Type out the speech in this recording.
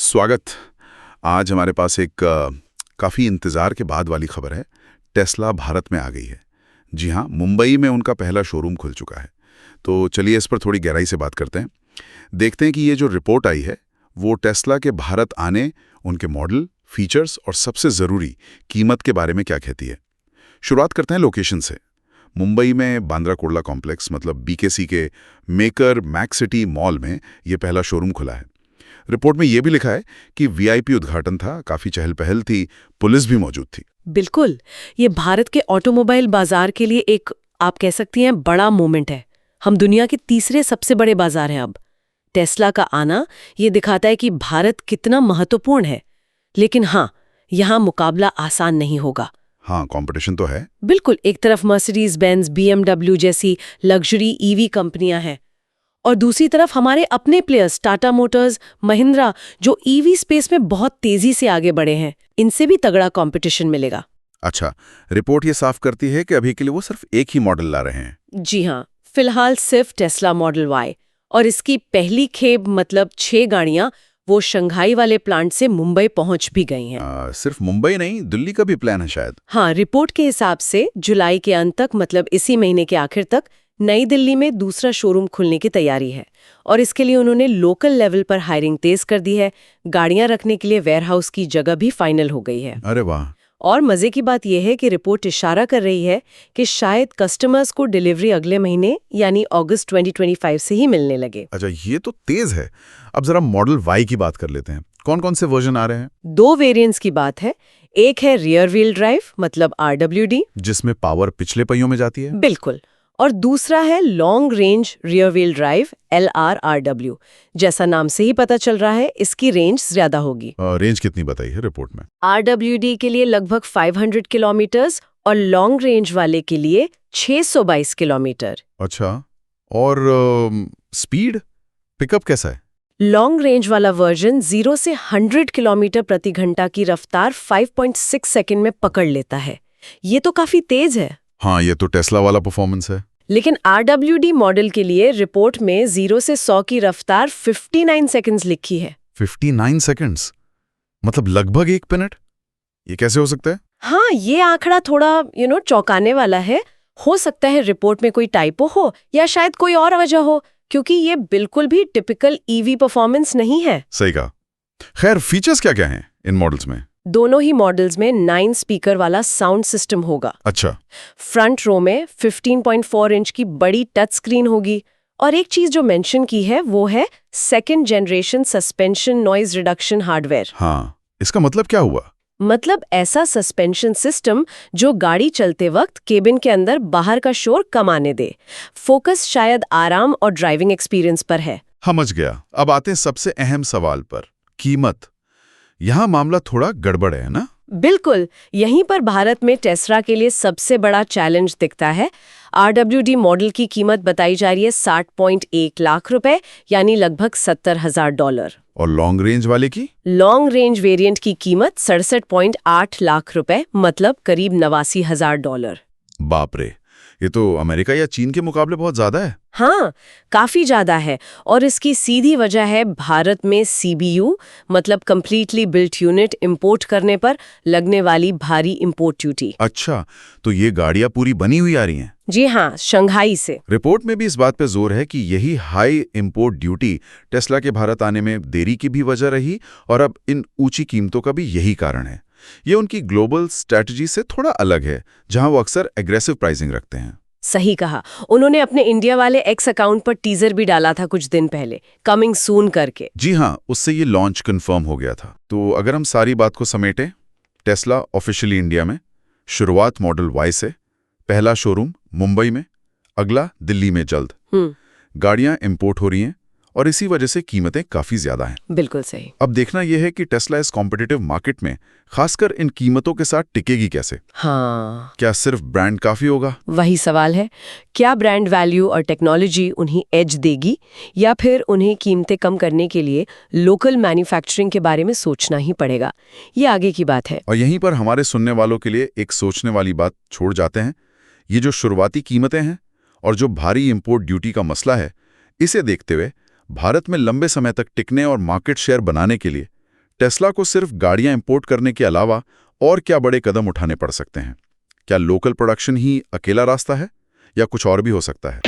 स्वागत। आज हमारे पास एक काफ़ी इंतज़ार के बाद वाली खबर है। टेस्ला भारत में आ गई है। जी हाँ, मुंबई में उनका पहला शोरूम खुल चुका है। तो चलिए इस पर थोड़ी गहराई से बात करते हैं। देखते हैं कि ये जो रिपोर्ट आई है वो टेस्ला के भारत आने, उनके मॉडल, फीचर्स और सबसे ज़रूरी कीमत के बारे में क्या कहती है। शुरुआत करते हैं लोकेशन से। मुंबई में बांद्रा कुर्ला कॉम्प्लेक्स मतलब बीकेसी के मेकर मैक्स सिटी मॉल में ये पहला शोरूम खुला है। रिपोर्ट में यह भी लिखा है कि वीआईपी उद्घाटन था, काफी चहल पहल थी, पुलिस भी मौजूद थी। बिल्कुल, ये भारत के ऑटोमोबाइल बाजार के लिए एक, आप कह सकती हैं, बड़ा मोमेंट है। हम दुनिया के तीसरे सबसे बड़े बाजार हैं अब। टेस्ला का आना ये दिखाता है कि भारत कितना महत्वपूर्ण है। लेकिन हाँ, यहाँ मुकाबला आसान नहीं होगा। हाँ, कंपटीशन तो है। बिल्कुल, एक तरफ मर्सिडीज बेंज, बीएमडब्ल्यू जैसी लग्जरी ईवी कंपनियां हैं और दूसरी तरफ हमारे अपने प्लेयर्स टाटा मोटर्स, महिंद्रा, जो ईवी स्पेस में बहुत तेजी से आगे बढ़े हैं। इनसे भी तगड़ा कंपटीशन मिलेगा। अच्छा, रिपोर्ट ये साफ करती है कि अभी के लिए वो सिर्फ एक ही मॉडल ला रहे हैं। जी हाँ, फिलहाल सिर्फ टेस्ला मॉडल वाई, और इसकी पहली खेप मतलब 6 गाड़ियां वो शंघाई वाले प्लांट से मुंबई पहुंच भी गई हैं। सिर्फ मुंबई नहीं, दिल्ली का भी प्लान है शायद। हाँ, रिपोर्ट के हिसाब से जुलाई के अंत तक, मतलब इसी महीने के आखिर तक, नई दिल्ली में दूसरा शोरूम खुलने की तैयारी है। और इसके लिए उन्होंने लोकल लेवल पर हायरिंग तेज कर दी है। गाड़ियां रखने के लिए वेयरहाउस की जगह भी फाइनल हो गई है। अरे वाह। और मजे की बात यह है कि रिपोर्ट इशारा कर रही है कि शायद कस्टमर्स को डिलीवरी अगले महीने यानी अगस्त 2025 से ही मिलने लगे। अच्छा, ये तो तेज है। अब जरा मॉडल वाई की बात कर लेते हैं। कौन कौन से वर्जन आ रहे हैं? 2 वेरिएंट्स की बात है। एक है रियर व्हील ड्राइव मतलब RWD, जिसमें पावर पिछले पहियों में जाती है। बिल्कुल, और दूसरा है long range rear wheel drive LRRW। जैसा नाम से ही पता चल रहा है, इसकी रेंज ज्यादा होगी। रेंज कितनी बताई है रिपोर्ट में? RWD के लिए लगभग 500 किलोमीटर्स और लॉन्ग रेंज वाले के लिए 622 किलोमीटर। अच्छा, और स्पीड पिकअप कैसा है? लॉन्ग रेंज वाला वर्जन 0 से 100 किलोमीटर प्रति घंटा की रफ्तार 5.6 सेकंड में पकड़ लेता है। ये तो काफी तेज है। हाँ, ये तो टेस्ला वाला परफॉर्मेंस है। लेकिन RWD मॉडल के लिए रिपोर्ट में 0 से 100 की रफ्तार 59 सेकंड्स लिखी है। 59 सेकंड्स? मतलब लगभग 1 मिनट? ये कैसे हो सकता है? हाँ, ये आंकड़ा थोड़ा चौंकाने वाला है। हो सकता है रिपोर्ट में कोई टाइपो हो या शायद कोई और वजह हो, क्योंकि ये बिल्कुल भी टिपिकल ईवी परफॉर्मेंस नहीं है। सही कहा। खैर, फीचर्स क्या क्या हैं इन मॉडल्स में? दोनों ही मॉडल्स में 9 स्पीकर वाला साउंड सिस्टम होगा। अच्छा। फ्रंट रो में 15.4 इंच की बड़ी टच स्क्रीन होगी। और एक चीज जो मेंशन की है वो है second generation suspension noise reduction hardware. हाँ, इसका मतलब क्या हुआ? मतलब ऐसा सस्पेंशन सिस्टम जो गाड़ी चलते वक्त केबिन के अंदर बाहर का शोर कम आने दे। फोकस शायद आराम और ड्राइविंग एक्सपीरियंस पर है। समझ गया। अब आते हैं सबसे अहम सवाल पर, कीमत। यहाँ मामला थोड़ा गड़बड़ है ना? बिल्कुल, यहीं पर भारत में टेस्ला के लिए सबसे बड़ा चैलेंज दिखता है। RWD मॉडल की कीमत बताई जा रही है 60.1 लाख रुपए, यानी लगभग $70,000। और लॉन्ग रेंज वाले की? लॉन्ग रेंज वेरिएंट की कीमत 67.8 लाख रुपए, मतलब करीब $89,000। बाप रे, ये तो अमेरिका या चीन के मुकाबले बहुत ज्यादा है। हाँ, काफी ज्यादा है। और इसकी सीधी वजह है भारत में CBU मतलब कंप्लीटली बिल्ट यूनिट इंपोर्ट करने पर लगने वाली भारी इंपोर्ट ड्यूटी। अच्छा, तो ये गाड़ियां पूरी बनी हुई आ रही हैं? जी हाँ, शंघाई से। रिपोर्ट में भी इस बात पे जोर है कि यही हाई इंपोर्ट ड्यूटी टेस्ला के भारत आने में देरी की भी वजह रही, और अब इन ऊंची कीमतों का भी यही कारण है। ये उनकी ग्लोबल स्ट्रैटेजी से थोड़ा अलग है, जहां वो अक्सर एग्रेसिव प्राइसिंग रखते हैं। सही कहा। उन्होंने अपने इंडिया वाले X अकाउंट पर टीजर भी डाला था कुछ दिन पहले, कमिंग सून करके। जी हाँ, उससे ये लॉन्च कंफर्म हो गया था। तो अगर हम सारी बात को समेटें, टेस्ला ऑफिशियली इंडिया में, शुरुआत मॉडल वाई से, पहला शोरूम मुंबई में, अगला दिल्ली में जल्द। गाड़ियां इंपोर्ट हो रही हैं और इसी वजह से कीमतें काफी ज्यादा हैं। बिल्कुल सही। अब देखना यह है कि टेस्ला इस कॉम्पिटिटिव मार्केट में खासकर इन कीमतों के साथ टिकेगी कैसे। हाँ, क्या सिर्फ ब्रांड काफी होगा? वही सवाल है। क्या ब्रांड वैल्यू और टेक्नोलॉजी उन्हें एज देगी, या फिर उन्हें कीमतें कम करने के लिए लोकल मैन्युफैक्चरिंग के बारे में सोचना ही पड़ेगा। ये आगे की बात है। और यहीं पर हमारे सुनने वालों के लिए एक सोचने वाली बात छोड़ जाते हैं। ये जो शुरुआती कीमतें हैं और जो भारी इंपोर्ट ड्यूटी का मसला है, इसे देखते हुए भारत में लंबे समय तक टिकने और मार्केट शेयर बनाने के लिए टेस्ला को सिर्फ गाड़ियां इंपोर्ट करने के अलावा और क्या बड़े कदम उठाने पड़ सकते हैं? क्या लोकल प्रोडक्शन ही अकेला रास्ता है या कुछ और भी हो सकता है?